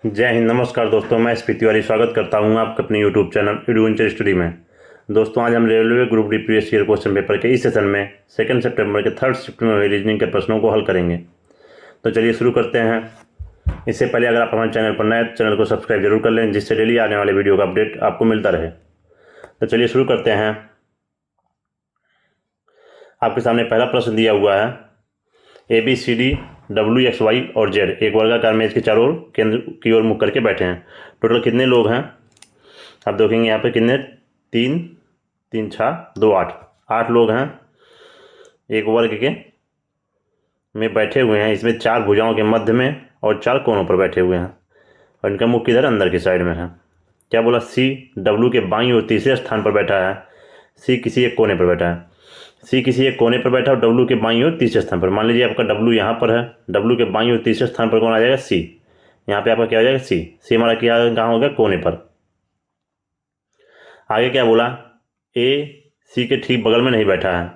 जय हिंद। नमस्कार दोस्तों, मैं एस पी तिवारी स्वागत करता हूं आपके अपने यूट्यूब चैनल एडवेंचर स्टडी में। दोस्तों, आज हम railway group D previous year question paper के इस सेशन में 2 सितंबर के 3 शिफ्ट में हुए रीजनिंग के प्रश्नों को हल करेंगे। तो चलिए शुरू करते हैं। इससे पहले अगर आप हमारे चैनल पर नए तो चैनल को सब्सक्राइब जरूर कर लें, जिससे डेली आने वाले वीडियो का अपडेट आपको मिलता रहे। तो चलिए शुरू करते हैं। आपके सामने पहला प्रश्न दिया हुआ है, ABCD WXY और Z एक वर्गाकार मेज के चारों ओर केंद्र की ओर मुख करके बैठे हैं। टोटल कितने लोग हैं? आप देखेंगे यहाँ पे कितने, 3 3 6 2 8 लोग हैं एक वर्ग के में बैठे हुए हैं। इसमें 4 भुजाओं के मध्य में और 4 कोनों पर बैठे हुए हैं और इनका मुख किधर, अंदर की साइड में है। क्या बोला? C W के बाईं ओर तीसरे स्थान पर बैठा है। C किसी एक कोने पर बैठा है। C किसी एक कोने पर बैठा और W के बाईं ओर तीसरे स्थान पर। मान लीजिए आपका W यहाँ पर है, W के बाईं ओर तीसरे स्थान पर कौन आ जाएगा? C। यहाँ पे आपका क्या हो जाएगा? C हमारा क्या कहाँ हो गया? कोने पर। आगे क्या बोला? A C के ठीक बगल में नहीं बैठा है।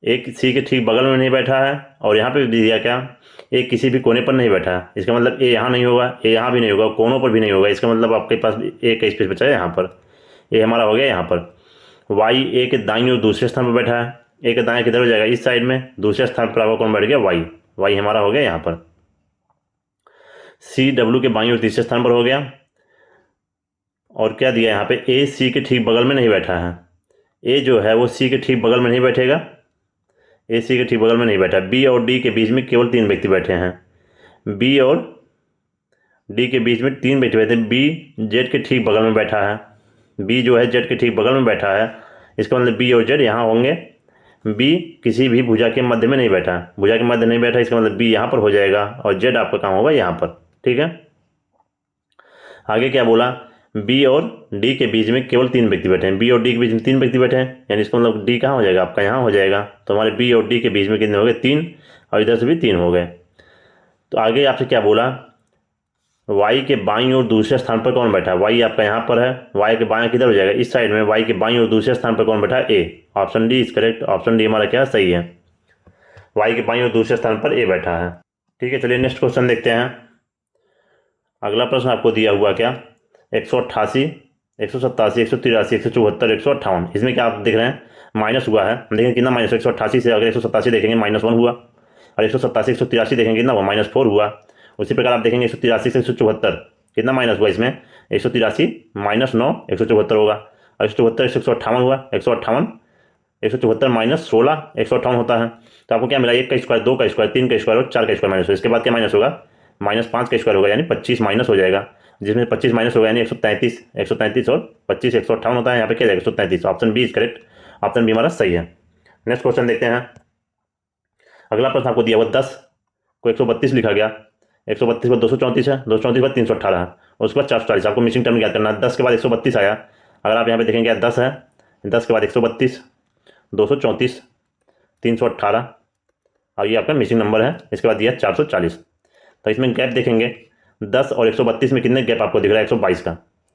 एक C के ठीक बगल में नहीं बैठा है और यहाँ पे भी दिया क्या? A किसी भी कोने पर नहीं बैठा है। इसका मतलब A यहाँ नहीं होगा, A यहाँ भी नहीं होगा, कोनों पर भी नहीं होगा। इसका मतलब आपके पास A का स्पेस बचा है यहाँ पर। A हमारा हो गया यहाँ पर। Y A के दाईं ओर दूसरे स्थान पर बैठा है। A के दाएं किधर हो जाएगा? इस साइड में। दूसरे स्थान पर आपका कौन बैठ गया? Y हमारा हो गया यहाँ पर। C W के बाईं ओर तीसरे स्थान पर हो गया। और क्या दिया यहाँ पे? A C के ठीक बगल में नहीं बैठा है। A जो है वो C के ठीक बगल में नहीं बैठेगा। A C के ठीक बगल में नहीं बैठा। B और D के बीच में केवल 3 व्यक्ति बैठे हैं। B और D के बीच में 3 व्यक्ति बैठे हैं। B Z के ठीक बगल में बैठा है। B जो है Z के ठीक बगल में बैठा है। इसका मतलब B और Z यहाँ होंगे। B किसी भी भुजा के मध्य में नहीं बैठा। भुजा के मध्य नहीं बैठा, इसका मतलब B यहाँ पर हो जाएगा और Z आपका कहाँ होगा? यहाँ पर। ठीक है। आगे क्या बोला? B और D के बीच में केवल 3 व्यक्ति बैठे हैं। B और D के बीच में 3 व्यक्ति बैठे हैं, यानी इसका मतलब D कहाँ हो जाएगा? आपका यहाँ हो जाएगा। तो हमारे B और D के बीच में कितने हो गए? 3, और इधर से भी 3 हो गए। तो आगे आपसे क्या बोला? Y के बाईं ओर दूसरे स्थान पर कौन बैठा है? Y आपका यहाँ पर है। Y के बाएं किधर हो जाएगा? इस साइड में। Y के बाईं ओर दूसरे स्थान पर कौन बैठा है? A। Option D is correct. Option D हमारा क्या सही है? Y के बाईं ओर दूसरे स्थान पर A बैठा है। ठीक है, चलिए नेक्स्ट क्वेश्चन देखते हैं। अगला प्रश्न आपको दिया हुआ क्या? 188, 187, 183, 174, 158। इसमें क्या आप देख रहे हैं? माइनस हुआ है। हम देखेंगे कितना माइनस? 188 से अगर 187 देखेंगे -1 हुआ, और 187 183 देखेंगे कितना हुआ? -4 हुआ। उसी प्रकार आप देखेंगे 183 से 174 कितना माइनस हुआ? इसमें 183 -9 174 होगा, और 174 158 हुआ। 158 174 -16 158 होता है। तो आपको क्या मिला? 1 का स्क्वायर, 2 का स्क्वायर, 3 का स्क्वायर और 4 का स्क्वायर माइनस हो। इसके बाद क्या माइनस होगा? -5 का स्क्वायर होगा, यानी 25 माइनस हो जाएगा। जिसमें 25 माइनस होगा यानी 133 और 25 158 होता है। यहाँ पे क्या जाएगा? 133। Option B is correct. Option B हमारा सही है। नेक्स्ट क्वेश्चन देखते हैं। अगला प्रश्न आपको दिया हुआ 10 को 132 लिखा गया। 132 पर 234 है, 234 पर 318 है, उसके बाद 440। आपको मिसिंग टर्म याद करना है। 10 के बाद 132 आया। अगर आप यहाँ पे देखेंगे 10 है, 10 के बाद 132, 234, 318 और ये आपका मिसिंग नंबर है। इसके बाद दिया 440। तो इसमें गैप देखेंगे 10 और 132 में कितने गैप आपको दिख रहा है? 122 का।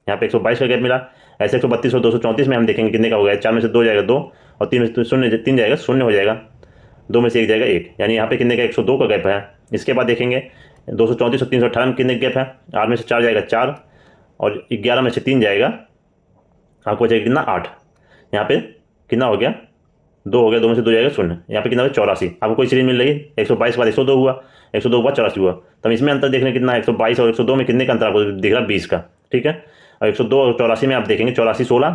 यहाँ पे 122 का गैप मिला। ऐसे 132 और 234 में हम देखेंगे कितने का हो गया? 4 में से 2 जाएगा 2, और 3 में से 0 3 जाएगा 0 हो जाएगा, 2 में से 1 जाएगा 1, यानी यहाँ पे कितने का? 102 का गैप है। इसके बाद देखेंगे 234 और 318 में कितने गैप है? 8 में से 4 जाएगा 4, और 11 में से 3 जाएगा, आपको बचेगा कितना? 8। यहाँ पे कितना हो गया? 2 हो गया, 2 में से 2 जाएगा 0। यहाँ पे कितना हो? 84। आपको कोई सीरीज मिल रही है? 122 के बाद 102 हुआ, 102 के बाद 84 हुआ। तो इसमें अंतर देखने कितना है? 122 और 102 में कितने का अंतर आपको दिख रहा है? 20 का। ठीक है। और 102 और 84 में आप देखेंगे 84 16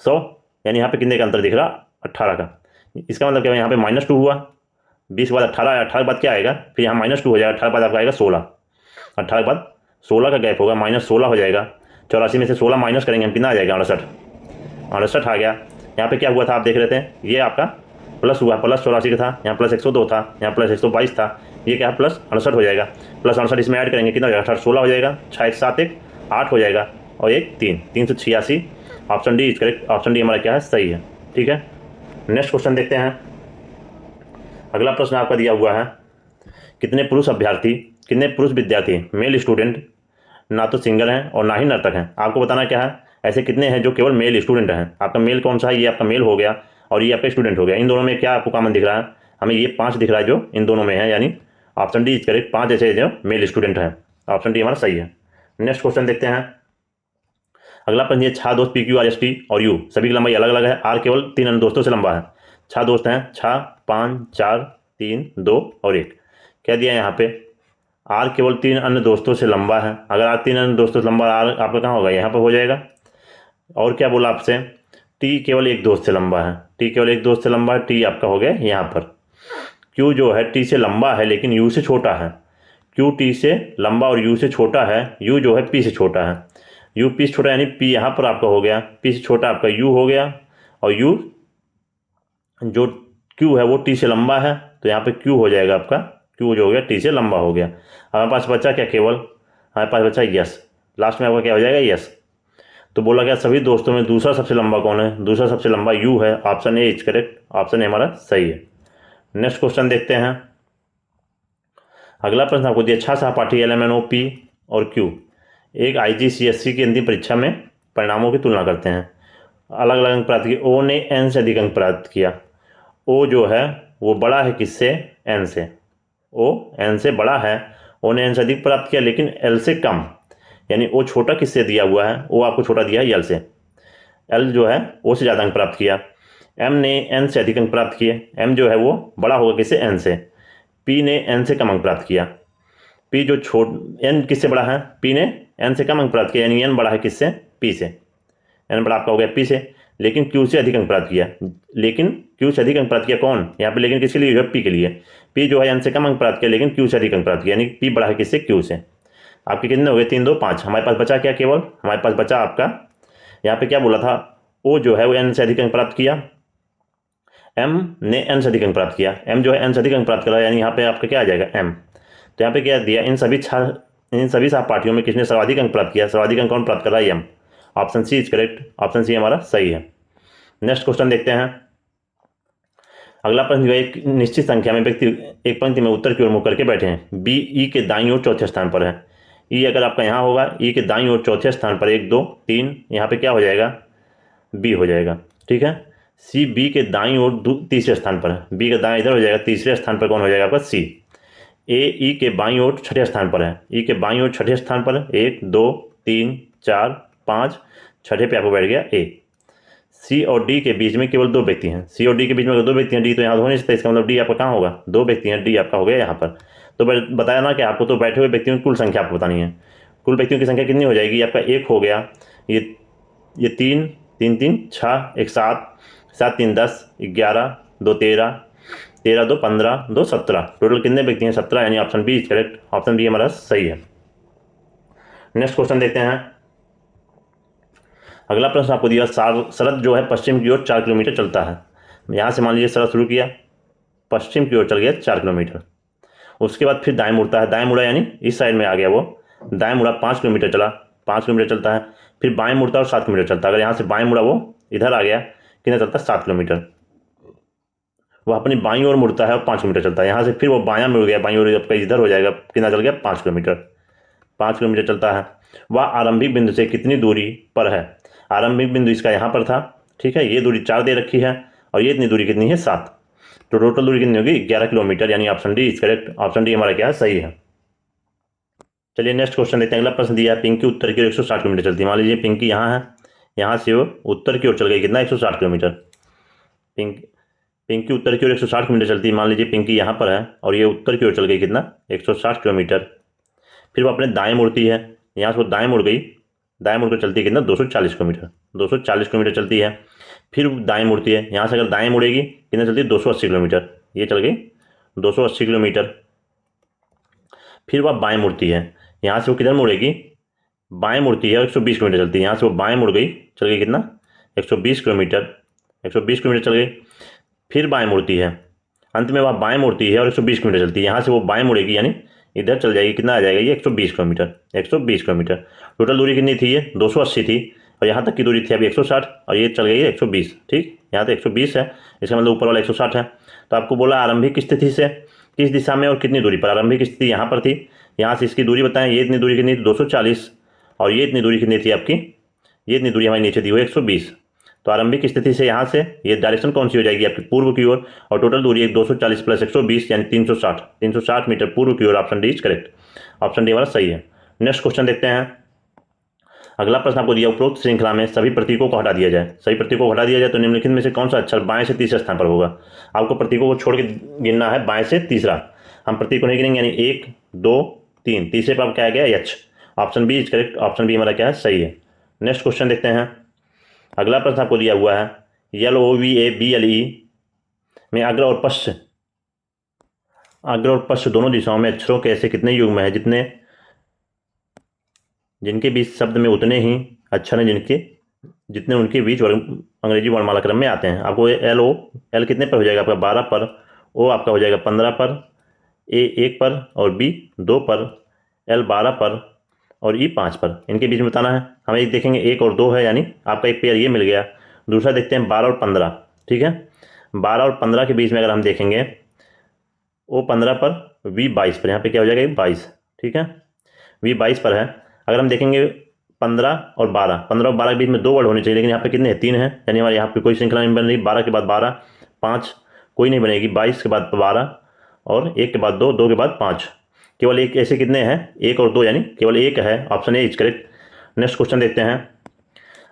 100, यानी यहाँ पे कितने का अंतर दिख रहा? 18 का। इसका मतलब क्या है? यहाँ पे -2 हुआ, 20 के बाद 18 आया, 18 के बाद क्या आएगा? फिर यहाँ -2 हो जाएगा, 18 के बाद आपका आएगा 16, 18 के बाद 16 का गैप होगा, -16 हो जाएगा। 84 में से 16 माइनस करेंगे हम, कितना आ जाएगा? 68 आ गया। यहाँ पे क्या हुआ था? आप देख रहे थे, ये आपका प्लस हुआ, प्लस 84 का था, यहाँ प्लस 102 था, यहाँ प्लस 122 था, ये क्या है? प्लस 68 हो जाएगा। प्लस 68 इसमें ऐड करेंगे कितना हो जाएगा? 18 16 हो जाएगा, 6 1 7 1 8 हो जाएगा, और 1 3 386। Option D is correct. Option D हमारा क्या है? सही है। ठीक है। नेक्स्ट क्वेश्चन देखते हैं। अगला प्रश्न आपका दिया हुआ है, कितने पुरुष विद्यार्थी मेल स्टूडेंट ना तो सिंगर हैं और ना ही नर्तक हैं? आपको बताना क्या है? ऐसे कितने हैं जो केवल मेल स्टूडेंट हैं? आपका मेल कौन सा है? ये आपका मेल हो गया, और ये आपका स्टूडेंट हो गया। इन दोनों में क्या आपको कॉमन दिख रहा है? हमें ये 5 दिख रहा है जो इन दोनों में है, यानी ऑप्शन डी इज करेक्ट। 5 ऐसे जो मेल स्टूडेंट हैं। ऑप्शन डी हमारा सही है। नेक्स्ट क्वेश्चन देखते हैं। अगला प्रश्न ये 6 दोस्त PQ, RST और U सभी की लंबाई अलग अलग है। R केवल 3 अन्य दोस्तों से लंबा है। 6 दोस्त हैं, 6, 5, 4, 3, 2 और 1। क्या दिया है यहाँ पे? R केवल 3 अन्य दोस्तों से लंबा है। अगर R 3 अन्य दोस्तों से लंबा, R आपका कहाँ होगा? यहाँ पर हो जाएगा। और क्या बोला आपसे? T केवल एक दोस्त से लंबा है। T केवल एक दोस्त से लंबा है, T आपका हो गया यहाँ पर। Q जो है T से लंबा है लेकिन U से छोटा है। Q T से लंबा और U से छोटा है। U जो है P से छोटा है। U P से छोटा यानी P यहाँ पर आपका हो गया, P से छोटा आपका U हो गया। और U जो Q है वो T से लंबा है, तो यहाँ पे Q हो जाएगा आपका, Q जो हो गया T से लंबा हो गया। हमारे पास बचा क्या? केवल हमारे पास बचा यस। लास्ट में आपका क्या हो जाएगा? यस। तो बोला गया सभी दोस्तों में दूसरा सबसे लंबा कौन है? दूसरा सबसे लंबा U है। Option A is correct. Option A हमारा सही है। नेक्स्ट क्वेश्चन देखते हैं। अगला प्रश्न आपको दिया 6 सहपाठी LMNO, P और Q एक IGCSE की अंतिम परीक्षा में परिणामों की तुलना करते हैं। अलग अलग अंक प्राप्त किए। O ने N से अधिक अंक प्राप्त किया। O जो है वो बड़ा है किससे? N से। O N से बड़ा है। O ने N से अधिक प्राप्त किया लेकिन L से कम, यानी O छोटा किससे दिया हुआ है? O आपको छोटा दिया है L से। L जो है O से ज़्यादा अंक प्राप्त किया। M ने N से अधिक अंक प्राप्त किए। M जो है वो बड़ा होगा किससे? N से। P ने N से कम अंक प्राप्त किया। P जो N किससे बड़ा है? P ने N से कम अंक प्राप्त किया, यानी N बड़ा है किससे? P से। N बड़ा आपका हो गया P से। लेकिन Q से अधिक अंक प्राप्त किया। लेकिन Q से अधिक अंक प्राप्त किया कौन? यहाँ पे लेकिन किसके लिए? P के लिए। P जो है N से कम अंक प्राप्त किया लेकिन Q से अधिक अंक प्राप्त किया, यानी P बड़ा है किससे? Q से। आपके कितने हो गए? 3, 2, 5। हमारे पास बचा क्या? केवल हमारे पास बचा आपका, यहाँ पे क्या बोला था? O जो है वो N से अधिक अंक प्राप्त किया। M ने N से अधिक अंक प्राप्त किया। M जो है N से अधिक अंक प्राप्त करा, यानी यहाँ पे आपका क्या आ जाएगा? M। तो यहाँ पे क्या दिया? इन सभी सहपाठियों में किसने सर्वाधिक अंक प्राप्त किया? सर्वाधिक अंक कौन प्राप्त कर रहा है? M। Option C is correct. Option C हमारा सही है। नेक्स्ट क्वेश्चन देखते हैं। अगला प्रश्न, एक निश्चित संख्या में व्यक्ति एक पंक्ति में उत्तर की ओर मुख करके बैठे हैं। बी ई के दाईं ओर चौथे स्थान पर है। ई अगर आपका यहाँ होगा, ई के दाईं ओर चौथे स्थान पर 1, 2, 3, यहाँ पे क्या हो जाएगा? बी हो जाएगा। ठीक है। सी बी के दाईं ओर तीसरे स्थान पर है। बी का दाएं इधर हो जाएगा, तीसरे स्थान पर कौन हो जाएगा आपका? सी। ए ई के बाईं ओर छठे स्थान पर है। ई के बाईं ओर छठे स्थान पर 1, 2, 3, 4, 5, छठे पे आपको बैठ गया ए। सी और डी के बीच में केवल 2 व्यक्ति हैं। सी और डी के बीच में अगर 2 व्यक्ति हैं, डी तो यहाँ हो नहीं सकता, इसका मतलब डी आपका कहाँ होगा? 2 व्यक्ति हैं, डी आपका हो गया यहाँ पर। तो बताया ना कि आपको तो बैठे हुए व्यक्तियों की कुल संख्या आपको बतानी है। कुल व्यक्तियों की संख्या कितनी हो जाएगी? आपका 1 हो गया, ये 3, 3, 3, 6, 1, 7, 7, 3, 10, 11, 2, 13, 13, 2, 15, 2, 17। टोटल कितने व्यक्ति हैं? 17, यानी option B is correct. Option B हमारा सही है। नेक्स्ट क्वेश्चन देखते हैं। अगला प्रश्न आपको दिया, शरद जो है पश्चिम की ओर 4 किलोमीटर चलता है। यहाँ से मान लीजिए शरद शुरू किया, पश्चिम की ओर चल गया 4 किलोमीटर। उसके बाद फिर दाएं मुड़ता है। दाएं मुड़ा यानी इस साइड में आ गया वो। दाएं मुड़ा 5 किलोमीटर चला, 5 किलोमीटर चलता है। फिर बाएं मुड़ता है और 7 किलोमीटर चलता है। अगर यहाँ से बाएं मुड़ा वो इधर आ गया, कितना चलता है? 7 किलोमीटर। वो अपनी बाईं ओर मुड़ता है और 5 किलोमीटर चलता है। यहाँ से फिर वो बायां मुड़ गया, बाईं ओर आपका इधर हो जाएगा, कितना चल गया? 5 किलोमीटर। 5 किलोमीटर चलता है। वह आरंभिक बिंदु से कितनी दूरी पर है? आरंभिक बिंदु इसका यहाँ पर था। ठीक है। ये दूरी 4 दे रखी है और ये इतनी दूरी कितनी है? 7। तो टोटल दूरी कितनी होगी? 11 किलोमीटर, यानी option D is correct. Option D हमारा क्या है? सही है। चलिए नेक्स्ट क्वेश्चन देखते हैं। अगला प्रश्न दिया है, पिंकी उत्तर की ओर 160 किलोमीटर चलती है। मान लीजिए पिंकी यहाँ है, यहाँ से वो उत्तर की ओर चल गई, कितना? 160 किलोमीटर। पिंकी उत्तर की ओर 160 किलोमीटर चलती है। मान लीजिए पिंकी यहाँ पर है और ये उत्तर की ओर चल गई, कितना? 160 किलोमीटर। फिर वो अपने दाएं मुड़ती है, यहाँ से वो दाएं मुड़ गई, दाएं मुड़कर चलती है, कितना? 240 किलोमीटर। 240 किलोमीटर चलती है। फिर दाएं मुड़ती है, यहाँ से अगर दाएं मुड़ेगी कितना चलती है? 280 किलोमीटर। ये चल गई 280 किलोमीटर। फिर वह बाएं मुड़ती है, यहाँ से वो किधर मुड़ेगी? बाएं मुड़ती है और 120 किलोमीटर चलती है। यहाँ से वो बाएं मुड़ गई, चल गई कितना? 120 किलोमीटर। 120 किलोमीटर चल गई। फिर बाएं मुड़ती है, अंत में वह बाएं मुड़ती है और 120 किलोमीटर चलती है। यहाँ से वो बाएं मुड़ेगी, यानी इधर चल जाएगी, कितना आ जाएगा? ये 120 किलोमीटर। 120 किलोमीटर। टोटल दूरी कितनी थी? ये 280 थी और यहाँ तक की दूरी थी अभी 160 और ये चल गई है 120। ठीक, यहाँ तो 120 है, इसका मतलब ऊपर वाला 160 है। तो आपको बोला आरंभिक स्थिति से किस दिशा में और कितनी दूरी पर? आरंभिक स्थिति यहाँ पर थी, यहाँ से इसकी दूरी बताएं। ये इतनी दूरी कितनी थी? 240। और ये इतनी दूरी कितनी थी आपकी? ये इतनी दूरी हमारी नीचे दी हुई 120। तो आरंभिक स्थिति से यहाँ से ये डायरेक्शन कौन सी हो जाएगी आपकी? पूर्व की ओर। और टोटल दूरी एक 240 प्लस 120 यानी 360 मीटर पूर्व की ओर। Option D is correct. Option D हमारा सही है। नेक्स्ट क्वेश्चन देखते हैं। अगला प्रश्न आपको दिया, उपरोक्त श्रृंखला में सभी प्रतीकों को हटा दिया जाए। सभी प्रतीकों को हटा दिया जाए तो निम्नलिखित में से कौन सा अक्षर बाएं से तीसरे स्थान पर होगा। आपको प्रतीकों को छोड़ के गिनना है बाएं से तीसरा। हम प्रतीक को नहीं गिनेंगे, यानी 1 2 3, तीसरे पर क्या आ गया, H. Option B is correct, option B हमारा क्या है, सही है। नेक्स्ट क्वेश्चन देखते हैं। अगला प्रश्न आपको दिया हुआ है, LOVABLE में अग्र और पश्च दोनों दिशाओं में अक्षरों के ऐसे कितने युग्म हैं जिनके बीच शब्द में उतने ही अक्षर हैं जितने उनके बीच अंग्रेजी वर्णमाला क्रम में आते हैं। आपको एल कितने पर हो जाएगा, आपका 12 पर, ओ आपका हो जाएगा 15 पर, ए 1 पर और बी 2 पर, एल 12 पर और ई 5 पर। इनके बीच में बताना है। हम एक देखेंगे 1 और 2 है, यानी आपका एक पेयर ये मिल गया। दूसरा देखते हैं 12 और 15, ठीक है। 12 और 15 के बीच में अगर हम देखेंगे, ओ 15 पर, वी 22 पर, यहाँ पे क्या हो जाएगा 22, ठीक है। वी 22 पर है। अगर हम देखेंगे 15 और 12 के बीच में 2 वर्ड होने चाहिए, लेकिन यहाँ पे कितने हैं, 3 हैं, यानी हमारे यहाँ पे कोई श्रृंखला नहीं बन रही। 12 के बाद 12, 5 कोई नहीं बनेगी, 22 के बाद 12 और 1 के बाद 2, 2 के बाद 5, केवल एक ऐसे कितने हैं, 1 और 2, यानी केवल एक है। Option A is correct. Next question देखते हैं।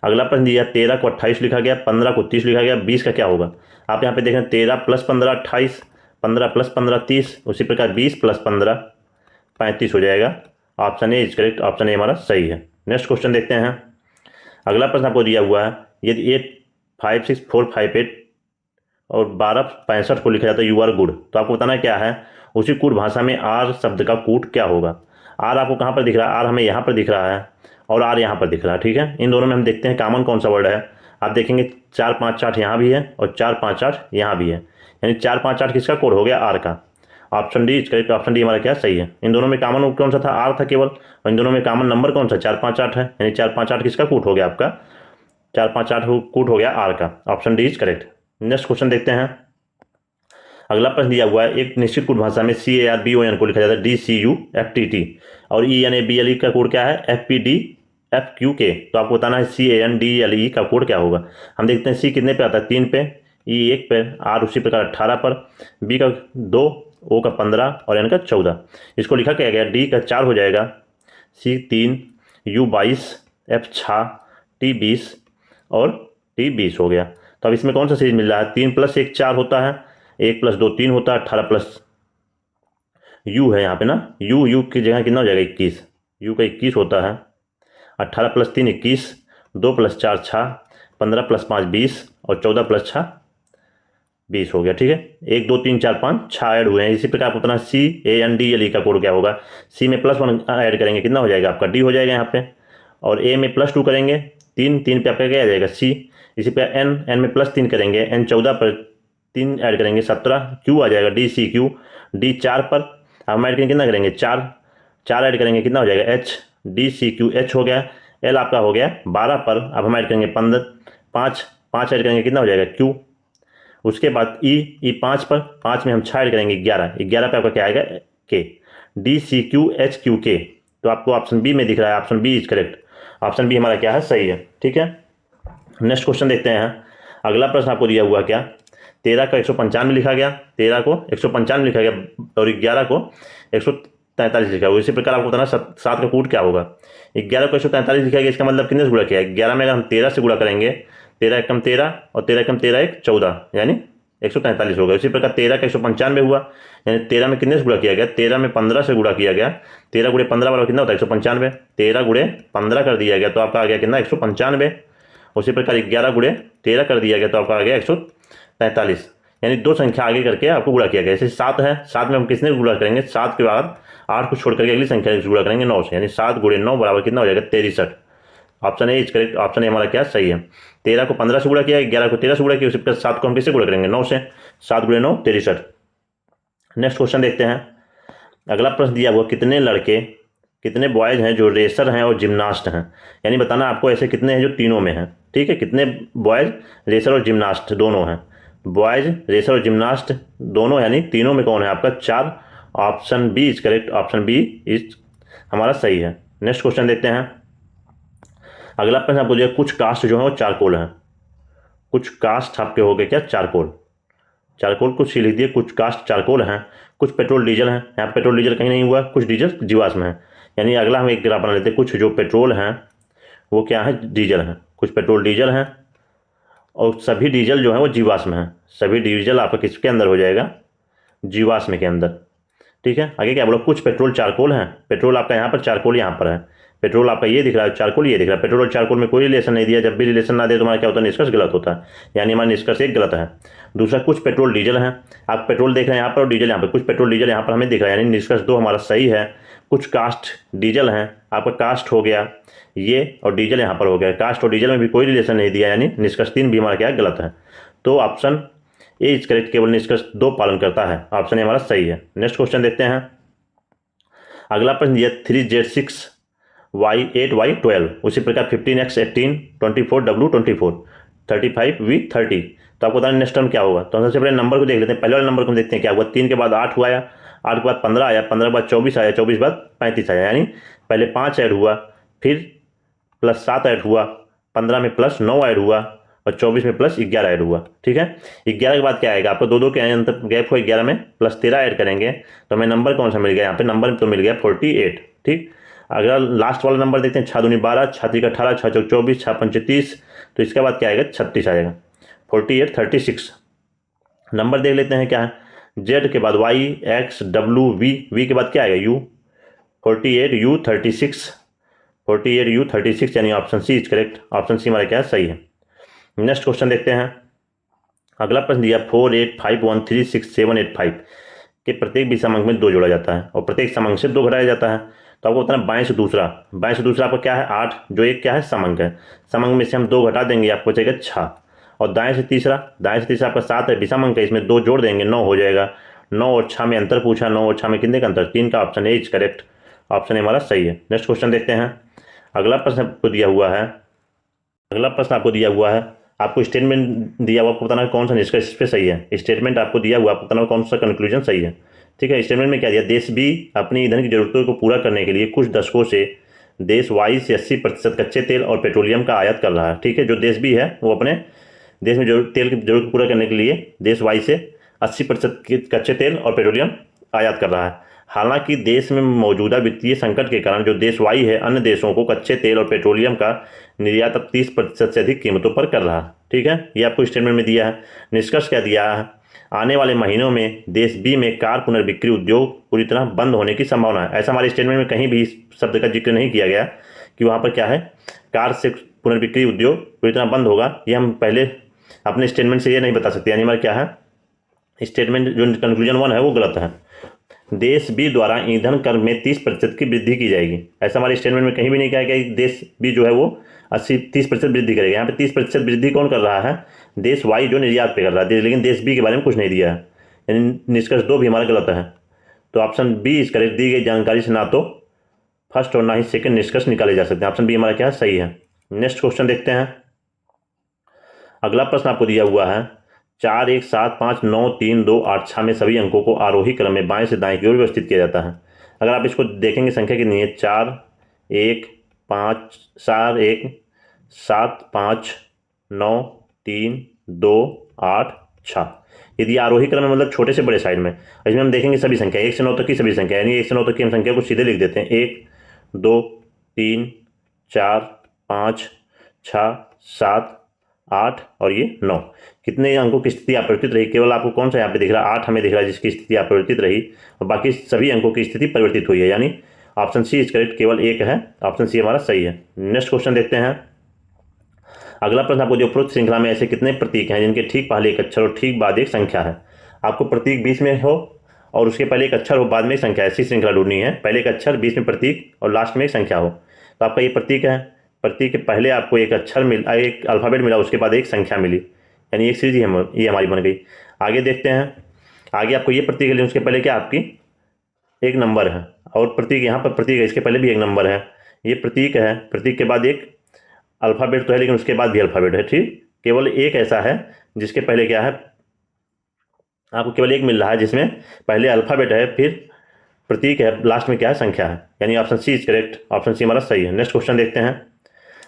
अगला प्रश्न दिया, 13 को 28 लिखा गया, 15 को 30 लिखा गया, 20 का क्या होगा। आप यहाँ पे देखें 13 + 15 28, 15 + 15 30, उसी प्रकार 20 + 15 35 हो जाएगा। Option A is correct, option A हमारा सही है। नेक्स्ट क्वेश्चन देखते हैं। अगला प्रश्न आपको दिया हुआ है, यदि 8 5 6 4 5 8 और 12 65 को लिखा जाता है यू आर गुड, तो आपको बताना क्या है, उसी कूट भाषा में आर शब्द का कूट क्या होगा। आर आपको कहाँ पर दिख रहा है, आर हमें यहाँ पर दिख रहा है और आर यहाँ पर दिख रहा है, ठीक है। इन दोनों में हम देखते हैं कॉमन कौन सा वर्ड है। आप देखेंगे 4 5 8 यहाँ भी है और 4 5 8 यहाँ भी है, यानी 4 5 8 किसका कोड हो गया, आर का। Option D is correct, option D हमारा क्या सही है। इन दोनों में कॉमन कौन सा था, आर था केवल, और इन दोनों में कॉमन नंबर कौन सा, 4 5 8 है, यानी 4 5 8 किसका कूट हो गया, आपका 4 5 8 कूट हो गया आर का। Option D is correct. Next question देखते हैं। अगला प्रश्न दिया हुआ है, एक निश्चित कूट भाषा में CARBON को लिखा जाता है DCUFTT और ENABLE का कोड क्या है, FPDFQK। तो आपको बताना है CANDLE का कोड क्या होगा। हम देखते हैं सी कितने पे आता है, 3 पे, ई 1 पे, आर उसी प्रकार 18 पर, बी का 2, ओ का 15 और एन का 14। इसको लिखा क्या गया, डी का 4 हो जाएगा, सी 3, यू 22, एफ 6, टी 20 और टी 20 हो गया। तो अब इसमें कौन सा सीरीज मिल रहा है, 3 + 1 4 होता है, 1 + 2 3 होता है, 18 प्लस यू है यहाँ पे ना, यू की जगह कितना हो जाएगा 21, यू का 21 होता है, 18 + 3 21, 2 + 4 6, 15 + 5 20 और 14 + 6 20 हो गया, ठीक है। 1 2 3 4 5 6 ऐड हुए हैं। इसी प्रकार आपको बताना CANDLE का कोड क्या होगा। सी में +1 ऐड करेंगे कितना हो जाएगा, आपका डी हो जाएगा यहाँ पे, और ए में +2 करेंगे 3 पे आपका क्या आ जाएगा, सी। इसी पर एन में +3 करेंगे, एन 14 पर 3 ऐड करेंगे 17, क्यू आ जाएगा DCQ, डी 4 पर हम ऐड करेंगे कितना करेंगे 4 ऐड करेंगे कितना हो जाएगा H, DCQH हो गया। एल आपका हो गया 12 पर, अब हम ऐड करेंगे 15, 5 ऐड करेंगे कितना हो जाएगा Q। उसके बाद ई 5 पर, 5 में हम 6 ऐड करेंगे 11 पे आपका क्या आएगा K, DCQHQK। तो आपको ऑप्शन बी में दिख रहा है, option B is correct, option B हमारा क्या है, सही है, ठीक है। नेक्स्ट क्वेश्चन देखते हैं। अगला प्रश्न आपको दिया हुआ क्या, 13 को 195 लिखा गया, 13 को 195 लिखा गया और 11 को 143 लिखा हुआ। इसी प्रकार आपको बताना 7 का कूट क्या होगा। 11 को 143 लिखा गया, इसका मतलब कितने से गुणा किया है, 11 में अगर हम 13 से गुणा करेंगे, 13 एकम 13 और 13 एकम 13 1 14, यानी 143 होगा। इसी प्रकार 13 का 195 हुआ, यानी 13 में कितने से गुणा किया गया, 13 में 15 से गुणा किया गया, 13 × 15 बराबर कितना होता है 195, 13 × 15 कर दिया गया तो आपका आ गया कितना 195। उसी प्रकार 11 × 13 कर दिया गया तो आपका आ गया 143, यानी 2 संख्या आगे करके आपको गुणा किया गया। जैसे 7 है, 7 में हम किसने गुणा करेंगे, 7 के बाद 8 को छोड़ करके अगली संख्या से गुणा करेंगे 9 से, यानी 7 × 9 बराबर कितना हो जाएगा 63। Option A is correct, option A हमारा क्या सही है। 13 को 15 से गुणा किया, 11 को 13 से गुणा किया, उसी प्रकार 7 को हम किससे गुणा करेंगे 9 से, 7 × 9 63। नेक्स्ट क्वेश्चन देखते हैं। अगला प्रश्न दिया हुआ, कितने बॉयज हैं जो रेसर हैं और जिम्नास्ट हैं, यानी बताना आपको ऐसे कितने हैं जो तीनों में हैं, ठीक है। कितने बॉयज रेसर और जिम्नास्ट दोनों हैं, बॉयज रेसर और जिम्नास्ट दोनों, यानी तीनों में कौन है आपका 4। Option B is correct, option B is हमारा सही है। नेक्स्ट क्वेश्चन देखते हैं। अगला प्रश्न आपको दिया, कुछ कास्ट जो है वो चारकोल हैं, कुछ कास्ट आपके हो गए क्या चारकोल कुछ लिख दिए, कुछ कास्ट चारकोल हैं, कुछ पेट्रोल डीजल हैं, यहाँ पेट्रोल डीजल कहीं नहीं हुआ, कुछ डीजल जीवाश्म है, यानी अगला हम एक ग्राफ बना लेते हैं, कुछ जो पेट्रोल हैं वो क्या है, डीजल है। कुछ पेट्रोल डीजल हैं और सभी डीजल जो है वो जीवाश्म है। सभी डीजल आपका किसके अंदर हो जाएगा, जीवाश्म के अंदर। ठीक है, आगे क्या बोला, कुछ पेट्रोल चारकोल है। पेट्रोल आपका यहाँ पर, चारकोल यहाँ पर है। पेट्रोल आपका ये दिख रहा है, चारकोल ये दिख रहा है। पेट्रोल और चारकोल में कोई रिलेशन नहीं दिया। जब भी रिलेशन ना दे तो हमारा क्या होता है, निष्कर्ष गलत होता है। यानी हमारा निष्कर्ष एक गलत है। दूसरा, कुछ पेट्रोल डीजल हैं। आप पेट्रोल देख रहे हैं यहाँ पर और डीजल यहाँ पर, कुछ पेट्रोल डीजल यहाँ पर हमें दिख रहा है, यानी निष्कर्ष दो हमारा सही है। कुछ कास्ट डीजल हैं, आपका कास्ट हो गया ये और डीजल यहाँ पर हो गया। कास्ट और डीजल में भी कोई रिलेशन नहीं दिया, यानी निष्कर्ष 3 भी हमारा क्या है, गलत है। तो ऑप्शन ए इज करेक्ट, केवल निष्कर्ष 2 पालन करता है। ऑप्शन ए हमारा सही है। नेक्स्ट क्वेश्चन देखते हैं। अगला प्रश्न दिया 3Z6Y8Y12, उसी प्रकार 15X18, 24W24, 35V30। तो आपको बताना नेक्स्ट टर्म क्या होगा। तो हम सबसे पहले नंबर को देख लेते हैं। पहले वाले नंबर को देखते हैं क्या हुआ। 3 के बाद 8 हुआ, 8 के बाद 15 आया, 15 के बाद 24 आया, 24 के बाद 35 आया। यानी पहले 5 ऐड हुआ, फिर प्लस 7 ऐड हुआ, 15 में प्लस 9 ऐड हुआ और 24 में प्लस 11 ऐड हुआ। ठीक है, 11 के बाद क्या आएगा आपको, दो के अंतर गैप हो 11 में, प्लस 13 ऐड करेंगे तो हमें नंबर कौन सा मिल गया यहाँ पे, नंबर तो मिल गया 48। ठीक, अगर लास्ट वाला नंबर देखते हैं, 6 दूनी 12, 6 3 18, 6 चौक 24, 6 5 30, तो इसके बाद क्या आएगा, 36 आएगा। 48 36। नंबर देख लेते हैं क्या है। जेड के बाद वाई, एक्स, डब्ल्यू, वी के बाद क्या आएगा, यू। 48 U 36, 48 U 36, यानी option C is correct. Option C हमारा क्या है, सही है। नेक्स्ट क्वेश्चन देखते हैं। अगला प्रश्न दिया 4 8 5 1 3 6 7 8 5 के प्रत्येक भी समांक में 2 जोड़ा जाता है और प्रत्येक समांक से 2 घटाया जाता है। तो आपको बताना बाएं से दूसरा, बाएं से दूसरा आपका क्या है, 8, जो एक क्या है, समांक है। समांक में से हम 2 घटा देंगे, आपको बचेगा 6। और दाएं से तीसरा, दाएं से तीसरा आपका 7 है, विषमांक है, इसमें 2 जोड़ देंगे, 9 हो जाएगा। 9 और 6 में अंतर पूछा, 9 और 6 में कितने का अंतर, 3 का। Option A is correct. Option A हमारा सही है। नेक्स्ट क्वेश्चन देखते हैं। अगला प्रश्न आपको दिया हुआ है, अगला प्रश्न आपको दिया हुआ है, आपको स्टेटमेंट दिया हुआ, आपको बताना कौन सा निष्कर्ष इस पे सही है। स्टेटमेंट आपको दिया हुआ, आपको बताना कौन सा कंक्लूजन सही है। ठीक है, स्टेटमेंट में क्या दिया, देश बी अपनी ईंधन की जरूरतों को पूरा करने के लिए कुछ दशकों से देश वाई से 80% कच्चे तेल और पेट्रोलियम का आयात कर रहा है। ठीक है, जो देश बी है वो अपने देश में तेल की जरूरत पूरा करने के लिए देश वाई से 80% कच्चे तेल और पेट्रोलियम आयात कर रहा है। हालांकि देश में मौजूदा वित्तीय संकट के कारण जो देश वाई है अन्य देशों को कच्चे तेल और पेट्रोलियम का निर्यात अब 30% से अधिक कीमतों पर कर रहा है। ठीक है, ये आपको स्टेटमेंट में दिया है। निष्कर्ष क्या दिया है, आने वाले महीनों में देश बी में कार पुनर्बिक्री उद्योग पूरी तरह बंद होने की संभावना है। ऐसा हमारे स्टेटमेंट में कहीं भी इस शब्द का जिक्र नहीं किया गया कि वहाँ पर क्या है, कार से पुनर्बिक्री उद्योग पूरी तरह बंद होगा। ये हम पहले अपने स्टेटमेंट से ये नहीं बता सकते, यानी हमारा क्या है, स्टेटमेंट जो कंक्लूजन 1 है वो गलत है। देश बी द्वारा ईंधन कर में 30% की वृद्धि की जाएगी, ऐसा हमारे स्टेटमेंट में कहीं भी नहीं कहा गया कि देश बी जो है वो 30% वृद्धि करेगा। यहाँ पे 30% वृद्धि कौन कर रहा है, देश वाई जो निर्यात पे कर रहा है, लेकिन देश बी के बारे में कुछ नहीं दिया है, यानी निष्कर्ष 2 भी हमारा गलत है। तो ऑप्शन बी इस करेक्ट। दी गई जानकारी से ना तो फर्स्ट और ना ही सेकंड निष्कर्ष निकाले जा सकते हैं। ऑप्शन बी हमारा क्या है, सही है। नेक्स्ट क्वेश्चन देखते हैं। अगला प्रश्न आपको दिया हुआ है 4 1 7 5 9 3 2 8 6 में सभी अंकों को आरोही क्रम में बाएं से दाएं की ओर व्यवस्थित किया जाता है। अगर आप इसको देखेंगे संख्या कितनी है, 4 1 5 4 1 7 5 9 3 2 8 6। यदि आरोही क्रम में मतलब छोटे से बड़े साइड में, इसमें हम देखेंगे सभी संख्या 1 से 9 तक की सभी संख्या, यानी 1 से 9 तक की हम संख्या को सीधे लिख देते हैं। 1 2 3 4 5 6 7 8 और ये 9। कितने अंकों की स्थिति अपरिवर्तित रही, केवल आपको कौन सा यहाँ पे दिख रहा है, 8 हमें दिख रहा है जिसकी स्थिति अपरिवर्तित रही और बाकी सभी अंकों की स्थिति परिवर्तित हुई है, यानी ऑप्शन सी इज करेक्ट, केवल 1 है। ऑप्शन सी हमारा सही है। नेक्स्ट क्वेश्चन देखते हैं। अगला प्रश्न आपको जो उपरोक्त श्रृंखला में ऐसे कितने प्रतीक हैं जिनके ठीक पहले एक अक्षर और ठीक बाद एक संख्या है। आपको प्रतीक बीच में हो और उसके पहले एक अक्षर हो, बाद में एक संख्या, ऐसी श्रृंखला ढूंढनी है। पहले एक अक्षर, बीच में प्रतीक और लास्ट में एक संख्या हो। तो आपका ये प्रतीक है, प्रतीक के पहले आपको एक अक्षर मिला, एक अल्फ़ाबेट मिला, उसके बाद एक संख्या मिली, यानी एक सीरीज ये हमारी बन गई। आगे देखते हैं। आगे आपको ये प्रतीक है, उसके पहले क्या आपकी एक नंबर है और प्रतीक यहाँ पर प्रतीक है, इसके पहले भी एक नंबर है। ये प्रतीक है, प्रतीक के बाद एक अल्फ़ाबेट तो है लेकिन उसके बाद भी अल्फ़ाबेट है। ठीक, केवल एक ऐसा है जिसके पहले क्या है, आपको केवल एक मिल रहा है जिसमें पहले अल्फ़ाबेट है, फिर प्रतीक है, लास्ट में क्या है, संख्या है, यानी option C is correct. Option C हमारा सही है। नेक्स्ट क्वेश्चन देखते हैं।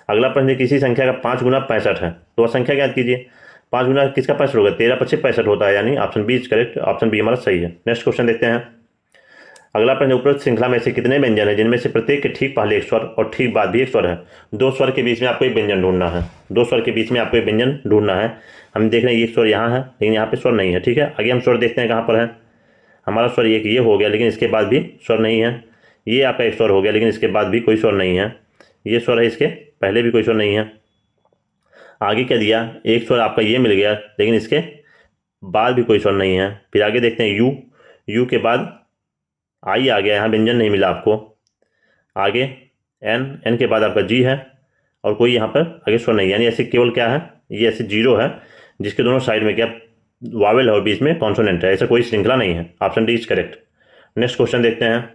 अगला प्रश्न, किसी संख्या का 5 गुना 65 है तो वह संख्या ज्ञात कीजिए। 5 गुना किसका 65 होगा, 13 25 65 होता है, यानी option B is correct. Option B हमारा सही है। नेक्स्ट क्वेश्चन देखते हैं। अगला प्रश्न, उपरोक्त श्रृंखला में से कितने व्यंजन है जिनमें से प्रत्येक के ठीक पहले एक स्वर और ठीक बाद भी एक स्वर है। दो स्वर के बीच में आपको एक व्यंजन ढूंढना है, दो स्वर के बीच में आपको एक व्यंजन ढूंढना है। हम देख रहे हैं ये स्वर यहाँ है लेकिन यहाँ पे स्वर नहीं है। ठीक है, आगे हम स्वर देखते हैं कहाँ पर है। हमारा स्वर ये हो गया लेकिन इसके बाद भी स्वर नहीं है। ये आपका एक स्वर हो गया लेकिन इसके बाद भी कोई स्वर नहीं है। ये स्वर है, इसके पहले भी कोई स्वर नहीं है। आगे क्या दिया, एक स्वर आपका ये मिल गया लेकिन इसके बाद भी कोई स्वर नहीं है। फिर आगे देखते हैं यू, यू के बाद आई आ गया, यहाँ व्यंजन नहीं मिला आपको। आगे एन, एन के बाद आपका जी है और कोई यहाँ पर आगे स्वर नहीं, यानी ऐसे केवल क्या है, ये ऐसे जीरो है जिसके दोनों साइड में क्या वावेल है और बीच में कॉन्सोनेंट है। ऐसा कोई श्रृंखला नहीं है। Option D is correct. Next question देखते हैं।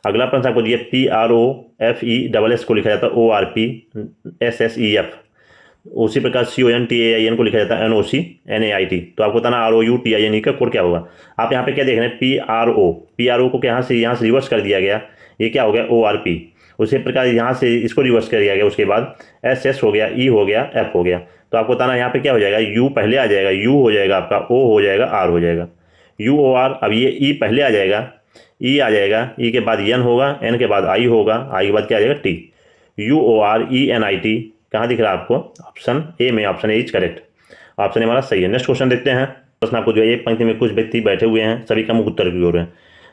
अगला प्रश्न आपको दिया PROFESS को लिखा जाता है ORPSSEF। उसी प्रकार CONTAIN को लिखा जाता है NOCNAIT। तो आपको बताना ROUTINE का कोड क्या होगा। आप यहाँ पे क्या देख रहे हैं, PRO को यहाँ से रिवर्स कर दिया गया, ये क्या हो गया ORP। उसी प्रकार यहाँ से इसको रिवर्स कर दिया गया, उसके बाद SS हो गया, E हो गया, F हो गया। तो आपको बताना यहाँ पे क्या हो जाएगा, U पहले आ जाएगा, U हो जाएगा आपका, O हो जाएगा, R हो जाएगा, UOR। अब ये E पहले आ जाएगा, E आ जाएगा, E के बाद N होगा, N के बाद I होगा, I के बाद क्या आ जाएगा T। UORENIT कहाँ दिख रहा है आपको, ऑप्शन ए में। Option A is correct, option A हमारा सही है। नेक्स्ट क्वेश्चन देखते हैं। प्रश्न आपको जो है, एक पंक्ति में कुछ व्यक्ति बैठे हुए हैं, सभी का मुख उत्तर की ओर है।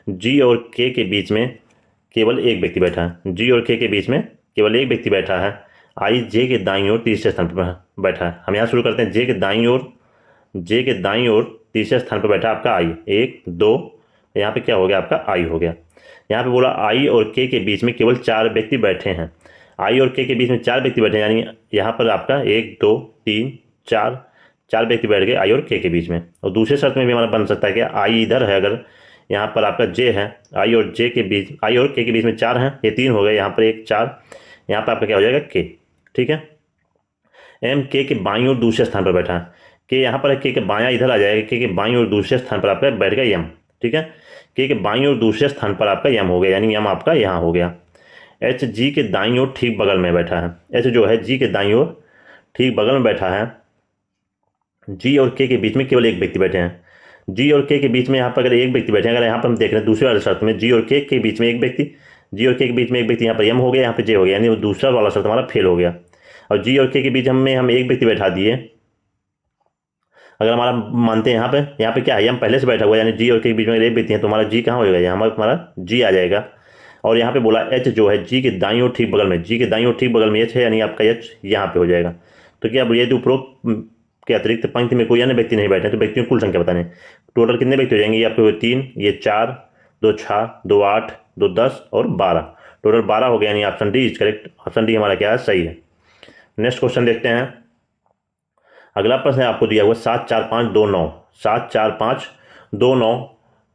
जी और के के बीच में केवल एक व्यक्ति बैठा है। जी और के के बीच में केवल एक व्यक्ति बैठा है। आई जे के दाईं ओर तीसरे स्थान पर बैठा है। हम यहाँ शुरू करते हैं। जे के दाईं ओर तीसरे स्थान पर बैठा आपका आई, 1 2, यहाँ पे क्या हो गया आपका आई हो गया। यहाँ पे बोला आई और के बीच में केवल 4 व्यक्ति बैठे हैं। आई और के बीच में 4 व्यक्ति बैठे हैं, यानी यहाँ पर आपका 1 2 3 4 व्यक्ति बैठ गए आई और के बीच में। और दूसरे शर्त में भी हमारा बन सकता है कि आई इधर है, अगर यहाँ पर आपका जे है, आई और के के बीच में 4 हैं, ये 3 हो गए, यहाँ पर 1 4, यहाँ पर आपका क्या हो जाएगा के। ठीक है, एम के बाईं ओर दूसरे स्थान पर बैठा है। के यहाँ पर के बायां इधर आ जाएगा, के बाईं ओर दूसरे स्थान पर आपका बैठ गया यम। ठीक है, के बाईं ओर दूसरे स्थान पर आपका यम हो गया, यानी यम आपका यहाँ हो गया। एच जी के दाईं ओर ठीक बगल में बैठा है। एच जो है जी के दाईं ओर ठीक बगल में बैठा है। जी और के बीच में केवल एक व्यक्ति बैठे हैं। जी और के बीच में यहाँ पर अगर एक व्यक्ति बैठे हैं, अगर यहाँ पर हम देख रहे हैं दूसरे वाले शर्त में जी और के बीच में एक व्यक्ति, जी और के बीच में एक व्यक्ति, यहाँ पर यम हो गया, यहाँ पे जे हो गया, यानी वो दूसरा वाला शर्त हमारा फेल हो गया। और जी और के बीच हम एक व्यक्ति बैठा दिए। अगर हमारा मानते हैं यहाँ पे क्या है, यम पहले से बैठा हुआ है, यानी जी और के बीच में एक व्यक्ति है, तो हमारा जी कहाँ हो जाएगा, यहाँ हमारा जी आ जाएगा। और यहाँ पे बोला एच जो है जी के दाईं ओर ठीक बगल में, जी के दाईं ओर ठीक बगल में एच है, यानी आपका एच यहाँ पे हो जाएगा। तो क्या ये उपरोक्त के अतिरिक्त पंक्ति में कोई अन्य व्यक्ति नहीं बैठे, तो व्यक्तियों की कुल संख्या बताने। टोटल कितने व्यक्ति हो जाएंगे, ये आपके 3, ये 4, 2 6, 2 8, 2 10 और 12, टोटल 12 हो गया, यानी option D is correct. Option D हमारा क्या है, सही है। नेक्स्ट क्वेश्चन देखते हैं। अगला प्रश्न है आपको दिया हुआ 7 4 5 2 9। 7 4 5 2 9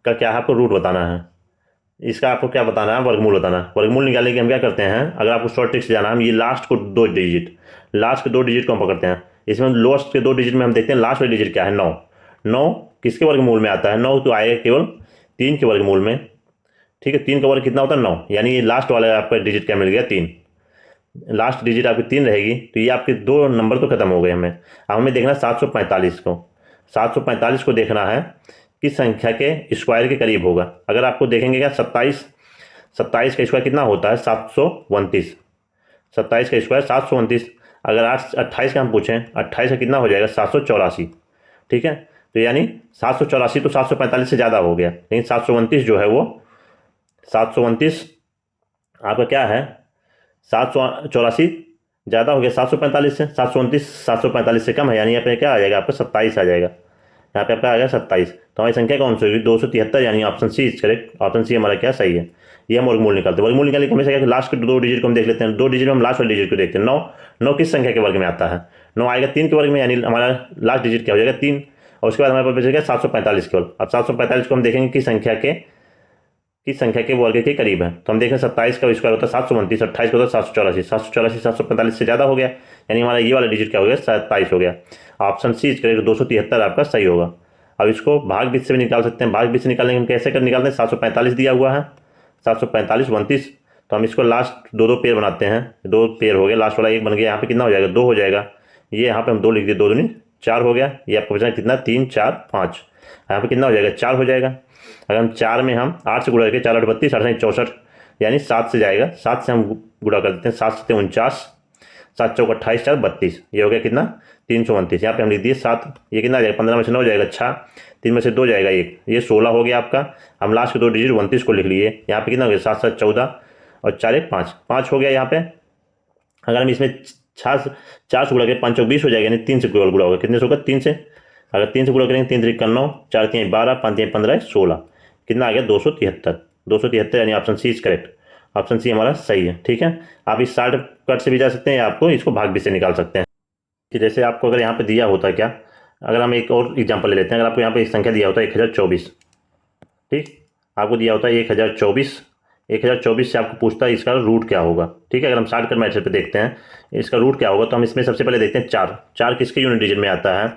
का क्या है, आपको रूट बताना है। इसका आपको क्या बताना है, वर्गमूल बताना है। वर्गमूल निकालने के हम क्या करते हैं, अगर आपको शॉर्ट ट्रिक से जाना है, हम ये लास्ट के 2 डिजिट को हम पकड़ते हैं। इसमें लास्ट के 2 डिजिट में हम देखते हैं लास्ट वाली डिजिट क्या है, 9। 9 किसके वर्गमूल में आता है, 9 तो आएगा केवल 3 के वर्गमूल में। ठीक है, 3 का वर्ग कितना होता है 9, यानी ये लास्ट वाला आपका डिजिट क्या मिल गया 3। लास्ट डिजिट आपकी 3 रहेगी, तो ये आपके 2 नंबर तो खत्म हो गए हमें। अब हमें देखना 745 को। 745 को देखना है किस संख्या के स्क्वायर के करीब होगा। अगर आपको देखेंगे क्या 27 का स्क्वायर कितना होता है, 729। 27 का स्क्वायर 729। अगर 28 का हम पूछें, 28 का कितना हो जाएगा, 784। ठीक है, तो यानी 784 तो 745 से ज़्यादा हो गया, लेकिन 729 जो है वो 729 आपका क्या है, 784 ज़्यादा हो गया 745 से। 745 से कम है, यानी यहाँ पे क्या आ जाएगा आपका 27 आ जाएगा। यहाँ पे आपका आ गया 27। तो हमारी संख्या कौन सी होगी, 273, यानी option C is correct. Option C हमारा क्या सही है। ये हम वर्गमूल निकालते हैं। वर्गमूल निकालने के हमेशा क्या, लास्ट के 2 डिजिट को हम देख लेते हैं। 2 डिजिट में हम लास्ट वाले डिजिट को देखते हैं। 9 किस संख्या के वर्ग में आता है, 9 आएगा 3 के वर्ग में, यानी हमारा लास्ट डिजिट क्या हो जाएगा 3। और उसके बाद हमारे पास बचेगा 745 केवल। अब 745 को हम देखेंगे किस संख्या के वर्ग के करीब है। तो हम देखें 27 का स्क्वायर होता है 729, 28 का होता है 784, 745 से ज़्यादा हो गया, यानी हमारा ये वाला डिजिट क्या हो गया 27 हो गया। ऑप्शन सी इज करेक्ट, 273 आपका सही होगा। अब इसको भाग बीच से भी निकाल सकते हैं। भाग बीच से निकालने हम कैसे निकालते हैं, 745 दिया हुआ है, 745 29, तो हम इसको लास्ट 2 पेयर बनाते हैं। 2 पेयर हो गया, लास्ट वाला 1 बन गया, यहाँ पे कितना हो जाएगा 2 हो जाएगा। ये यहाँ पे हम 2 लिख दिए, 2 दूनी 4 हो गया। ये आपको बचा कितना 3 4 5, यहाँ पे कितना हो जाएगा 4 हो जाएगा। अगर हम 4 में हम 8 से गुणा करके 4 8 32 8 64 यानी 7 से जाएगा, 7 से हम गुणा कर देते हैं, 7 से 49 7 चौक 28 4 32, ये हो गया कितना 329। यहाँ पे हम लिख दिए 7, ये कितना आ जाएगा 15 में से 9 हो जाएगा 6, 3 में से 2 जाएगा 1, ये 16 हो गया आपका। हम लास्ट के 2 डिजिट 29 को लिख लिए। यहाँ पे कितना हो गया 7 7 14 और 4 1 5, 5 हो गया यहाँ पे। अगर हम इसमें 4 से गुणा करें 5 चौक 20 हो जाएगा, यानी 3 से गुणा होगा, कितने से होगा 3 से। अगर 3 से गुणा करेंगे 3 3 9, 4 3 12, 5 3 15 16, कितना आ गया 273। 273 यानी option C is correct. Option C हमारा सही है। ठीक है, आप इस शॉर्ट कट से भी जा सकते हैं या आपको इसको भाग भी से निकाल सकते हैं कि जैसे आपको अगर यहाँ पे दिया होता क्या, अगर हम एक और एग्जांपल ले लेते हैं। अगर आपको यहाँ पे एक संख्या दिया होता है 1024, ठीक, आपको दिया होता है 1024, 1024 से आपको पूछता है इसका रूट क्या होगा। ठीक है, अगर हम शॉर्टकट मेथड पे देखते हैं इसका रूट क्या होगा, तो हम इसमें सबसे पहले देखते हैं 4। 4 किसके यूनिट डिजिट में आता है,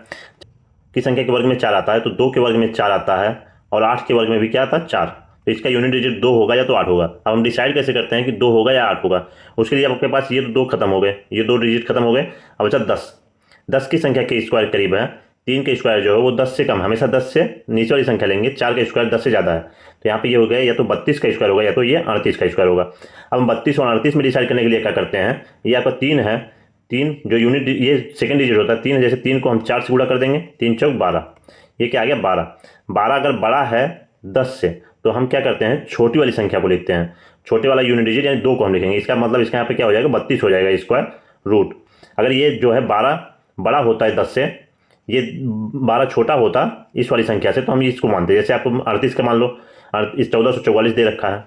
किस संख्या के वर्ग में 4 आता है, तो 2 के वर्ग में 4 आता है और 8 के वर्ग में भी क्या आता है 4, तो इसका यूनिट डिजिट 2 होगा या तो 8 होगा। अब हम डिसाइड कैसे करते हैं कि 2 होगा या 8 होगा, उसके लिए आपके पास ये 2 खत्म हो गए, ये 2 डिजिट खत्म हो गए। अब अच्छा 10 की संख्या के स्क्वायर करीब है, 3 के स्क्वायर जो है वो 10 से कम, हमेशा 10 से नीचे वाली संख्या लेंगे, 4 का स्क्वायर 10 से ज़्यादा है, तो यहाँ पे ये हो गया या तो 32 का स्क्वायर होगा या तो ये 38 का स्क्वायर होगा। अब हम 32 और 38 में डिसाइड करने के लिए क्या करते हैं, ये आपका 3 है, 3 जो यूनिट ये सेकंड डिजिट होता है 3 है, जैसे 3 को हम 4 से गुणा कर देंगे, 3 चौक 12, ये क्या आ गया 12। 12 अगर बड़ा है 10 से तो हम क्या करते हैं छोटी वाली संख्या को लिखते हैं, छोटे वाला यूनिट डिजिट यानी 2 को हम लिखेंगे, इसका मतलब इसका यहाँ पे क्या हो जाएगा 32 हो जाएगा स्क्वायर रूट। अगर ये जो है 12 बड़ा होता है 10से, ये 12 छोटा होता इस वाली संख्या से, तो हम इसको मानते हैं। जैसे आपको 38 का मान लो, इस 1444 दे रखा है,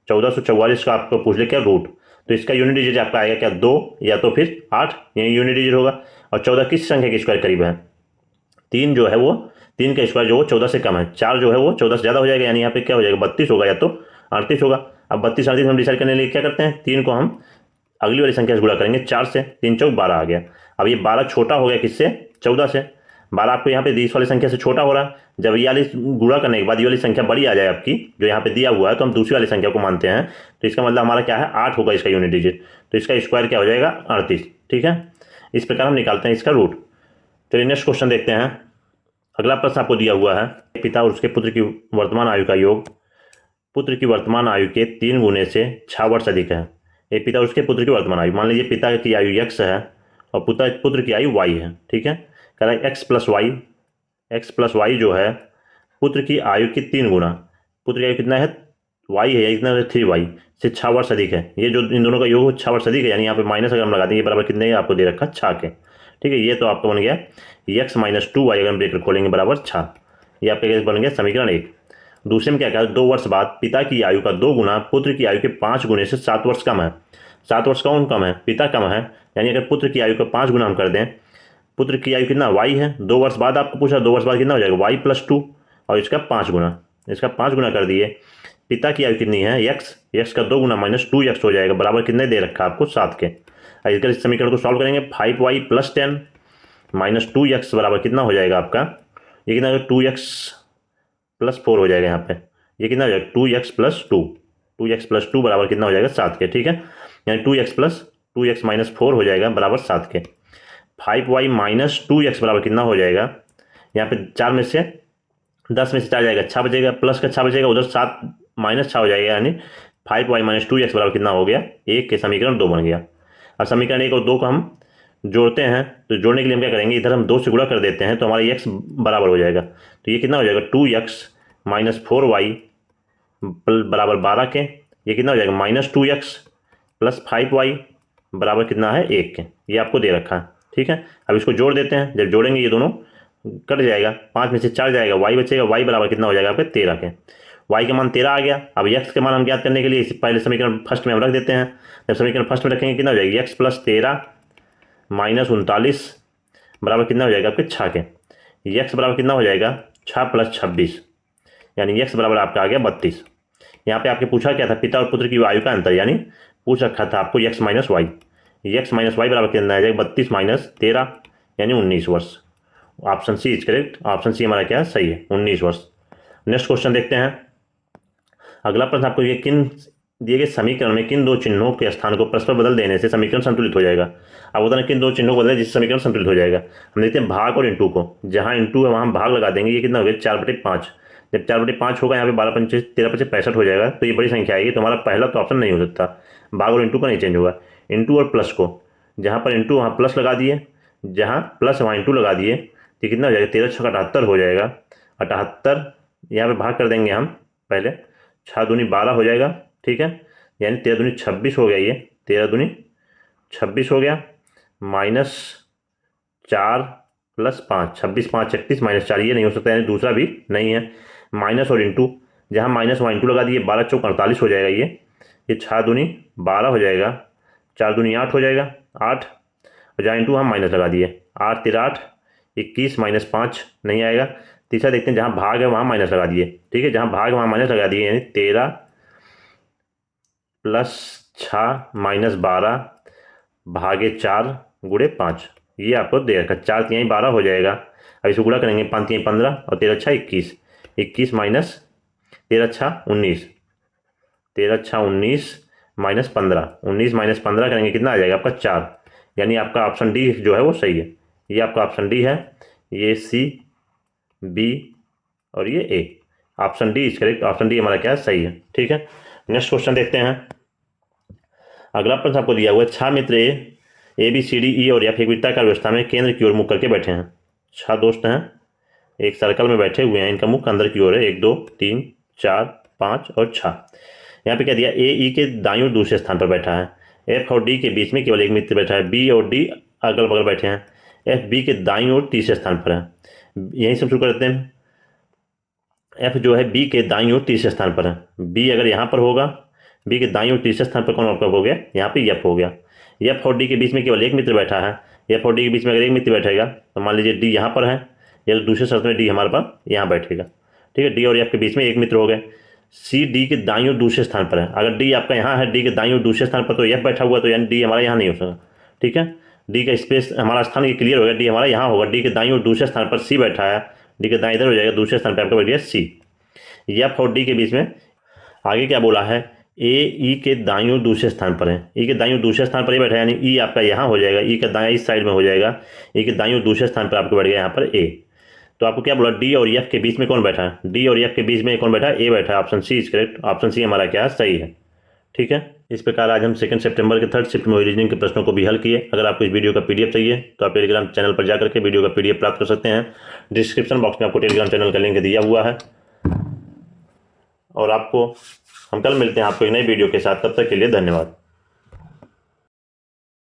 1444 का आपको पूछ ले क्या रूट, तो इसका यूनिट डिजिट आपका आएगा क्या 2 या तो फिर 8, ये यूनिट डिजिट होगा। और 14 किस संख्या के स्क्वायर करीब है, 3 जो है वो 3 का स्क्वायर जो वो 14 से कम है, 4 जो है वो 14 से ज़्यादा हो जाएगा, यानी यहाँ पे क्या हो जाएगा 32 होगा या तो 38 होगा। अब 32 38 हम डिसाइड करने के लिए क्या करते हैं, 3 को हम अगली वाली संख्या से गुणा करेंगे 4 से, 3 चौक 12 आ गया। अब ये 12 छोटा हो गया किससे 14 से, 12 आपको यहाँ पे इस वाली संख्या से छोटा हो रहा है। जब ये वाली गुणा करने के बाद ये वाली संख्या बड़ी आ जाए आपकी जो यहाँ पे दिया हुआ है, तो हम दूसरी वाली संख्या को मानते हैं, तो इसका मतलब हमारा क्या है 8 होगा इसका यूनिट डिजिट, तो इसका स्क्वायर क्या हो जाएगा 38। ठीक है, इस प्रकार हम निकालते हैं इसका रूट। तो नेक्स्ट क्वेश्चन देखते हैं। अगला प्रश्न आपको दिया हुआ है, पिता और उसके पुत्र की वर्तमान आयु का योग पुत्र की वर्तमान आयु के 3 गुने से 6 वर्ष अधिक है। ये पिता और उसके पुत्र की वर्तमान आयु, मान लीजिए पिता की आयु x है और पुत्र की आयु y है। ठीक है, कह रहा है x प्लस वाई जो है पुत्र की आयु की 3 गुना, पुत्र की आयु कितना है y है, इतना 3y से 6 वर्ष अधिक है। ये जो इन दोनों का योग 6 वर्ष अधिक है, यानी यहाँ पे माइनस अगर हम लगा देंगे बराबर कितने आपको दे रखा 6 के। ठीक है, ये तो आपका बन गया x माइनस 2y, अगर हम ब्रेकेट खोलेंगे बराबर 6, ये आपका बन गया समीकरण 1। दूसरे में क्या कहा 2 वर्ष बाद पिता की आयु का 2 गुना पुत्र की आयु के 5 गुने से 7 वर्ष कम है। 7 वर्ष कौन कम है, पिता कम है, यानी अगर पुत्र की आयु का 5 गुना हम कर दें, पुत्र की आयु कितना y है, 2 वर्ष बाद आपको पूछा 2 वर्ष बाद कितना हो जाएगा y प्लस 2 और इसका 5 गुना, इसका 5 गुना कर दिए। पिता की आयु कितनी है x का 2 गुना माइनस 2x हो जाएगा, बराबर कितने दे रखा है आपको 7 के। इसका इस समीकरण को सॉल्व करेंगे 5y प्लस 10 माइनस 2x बराबर कितना हो जाएगा आपका, ये कितना 2x प्लस 4 हो जाएगा। यहाँ पे ये कितना हो जाएगा 2x प्लस 2 बराबर कितना हो जाएगा 7 के। ठीक है, यानी 2x माइनस 4 हो जाएगा बराबर 7 के। 5y माइनस 2x बराबर कितना हो जाएगा, यहाँ पे 4 में से 10 में से 4 जाएगा 6 बचेगा, प्लस का 6 बचेगा, उधर 7 माइनस 6 हो जाएगा, यानी 5y माइनस 2x बराबर कितना हो गया 1 के, समीकरण 2 बन गया। अब समीकरण 1 और 2 को हम जोड़ते हैं, तो जोड़ने के लिए हम क्या करेंगे, इधर हम 2 से गुणा कर देते हैं, तो हमारा x बराबर हो जाएगा, तो ये कितना हो जाएगा 2x माइनस 4y बराबर 12 के, ये कितना हो जाएगा माइनस 2x प्लस 5y बराबर कितना है 1 के, ये आपको दे रखा है। ठीक है, अब इसको जोड़ देते हैं, जब जोड़ेंगे ये दोनों कट जाएगा, 5 में से 4 जाएगा, y बचेगा, y बराबर कितना हो जाएगा आपके 13 के, y का मान 13 आ गया। अब x के मान हम ज्ञात करने के लिए इस पहले समीकरण फर्स्ट में हम रख देते हैं, जब समीकरण फर्स्ट में रखेंगे कितना हो जाएगा x प्लस 13 माइनस 39 बराबर कितना हो जाएगा आपके 6 के, x बराबर कितना हो जाएगा 6 प्लस 26, यानी x बराबर आपका आ गया 32। यहाँ पे आपके पूछा क्या था, पिता और पुत्र की आयु का अंतर, यानी पूछ रखा था आपको x माइनस वाई बराबर कितना आ जाएगा 32 माइनस 13 यानी 19 वर्ष। Option C is correct, option C हमारा क्या है सही है 19 वर्ष। नेक्स्ट क्वेश्चन देखते हैं। अगला प्रश्न आपको ये किन दिए गए समीकरण में किन दो चिन्हों के स्थान को परस्पर बदल देने से समीकरण संतुलित हो जाएगा। अब होता है किन दो चिन्हों को बदले जिससे समीकरण संतुलित हो जाएगा। हम देखते हैं भाग और इंटू को, जहाँ इंटू है वहाँ हम भाग लगा देंगे। ये कितना हो गया 4/5। जब 4/5 होगा यहाँ पे 12 पंचे 13 पंचे 65 हो जाएगा, तो ये बड़ी संख्या आएगी। तो हमारा पहला तो ऑप्शन नहीं हो सकता, भाग और इंटू का नहीं चेंज होगा। इंटू और प्लस को, जहाँ पर इंटू वहाँ प्लस लगा दिए, जहाँ प्लस वहाँ इंटू लगा दिए, तो कितना हो जाएगा 13 × 78 हो जाएगा। 78 यहाँ पे भाग कर देंगे हम पहले, 6 दूनी 12 हो जाएगा, ठीक है। यानी 13 दूनी 26 हो गया, ये 13 दूनी 26 हो गया, -4 + 5, 26 5 36 -4, ये नहीं हो सकता, यानी दूसरा भी नहीं है। माइनस और इंटू, जहाँ माइनस वहाँ इंटू लगा दिए, 12 × 4 = 48 हो जाएगा। ये 6 दूनी 12 हो जाएगा, 4 दूनी 8 हो जाएगा, 8, और जहाँ इंटू हम माइनस लगा दिए, 8 × 3 = 8, 21 -5 नहीं आएगा। तीसरा देखते हैं, जहाँ भाग है वहाँ माइनस लगा दिए, ठीक है, जहाँ भाग है वहाँ माइनस लगा दिए, यानी 13 + 6 - 12 भागे 4 × 5, ये आपको दे रखा। 4 × 3 = 12 हो जाएगा। अब इसको गुणा करेंगे, 5 × 3 = 15 और 13 × 6 = 21, 21 - 13 × 6 = 19, 13 × 6 = 19 - 15, 19 - 15 करेंगे, कितना आ जाएगा आपका 4। यानी आपका ऑप्शन डी जो है वो सही है। ये आपका ऑप्शन डी है, ये सी, बी और ये A. Option D is correct, option D हमारा क्या है, सही है, ठीक है। नेक्स्ट क्वेश्चन देखते हैं। अगला प्रश्न आपको दिया हुआ है, 6 मित्र A B C D E और एफ एक वृत्ताकार व्यवस्था में केंद्र की ओर मुख करके बैठे हैं। 6 दोस्त हैं, एक सर्कल में बैठे हुए हैं, इनका मुख अंदर की ओर है, 1 2 3 4 5 और 6। यहाँ पे क्या दिया, ए ई के दाईं ओर दूसरे स्थान पर बैठा है, एफ और डी के बीच में केवल एक मित्र बैठा है, बी और डी अगल बगल बैठे हैं, एफ बी के दाईं ओर तीसरे स्थान पर है। यहीं से शुरू करते हैं। एफ जो है बी के दाईं ओर तीसरे स्थान पर है, बी अगर यहाँ पर होगा, बी के दाईं ओर तीसरे स्थान पर कौन आपका हो गया, यहाँ पे एफ हो गया। एफ और डी के बीच में केवल एक मित्र बैठा है, एफ और डी के बीच में अगर एक मित्र बैठेगा तो मान लीजिए डी यहाँ पर है, या तो दूसरे शर्त में डी हमारे पास यहाँ बैठेगा, ठीक है। डी और एफ के बीच में एक मित्र हो गए। सी डी के दाईं ओर दूसरे स्थान पर है, अगर डी आपका यहाँ है, डी के दाईं ओर दूसरे स्थान पर, तो एफ बैठा हुआ, तो यानी डी हमारा यहाँ नहीं हो सकता, ठीक है। डी का स्पेस हमारा स्थान ये क्लियर हो गया, डी हमारा यहाँ होगा। डी के दाईं ओर दूसरे स्थान पर सी बैठा है, डी के दाईं इधर हो जाएगा, दूसरे स्थान पर आपका बैठ गया सी। एफ और डी के बीच में आगे क्या बोला है, ए ई के दाईं ओर दूसरे स्थान पर है, ई के दाईं ओर दूसरे स्थान पर ही बैठा है, यानी ई आपका यहाँ हो जाएगा, ई का दायां इस साइड में हो जाएगा, ई के दाईं ओर दूसरे स्थान पर आपको बैठ गया यहाँ पर ए। तो आपको क्या बोला, डी और एफ के बीच में कौन बैठा है, डी और एफ के बीच में कौन बैठा है, ए बैठा है। Option C is correct, option C हमारा क्या है, सही है, ठीक है। इस प्रकार आज हम 2 सितंबर के 3rd शिफ्ट में रीजनिंग के प्रश्नों को भी हल किए। अगर आपको इस वीडियो का पीडीएफ चाहिए तो आप टेलीग्राम चैनल पर जाकर के वीडियो का पीडीएफ प्राप्त कर सकते हैं। डिस्क्रिप्शन बॉक्स में आपको टेलीग्राम चैनल का लिंक दिया हुआ है। और आपको हम कल मिलते हैं आपको एक नई वीडियो के साथ, तब तक के लिए धन्यवाद।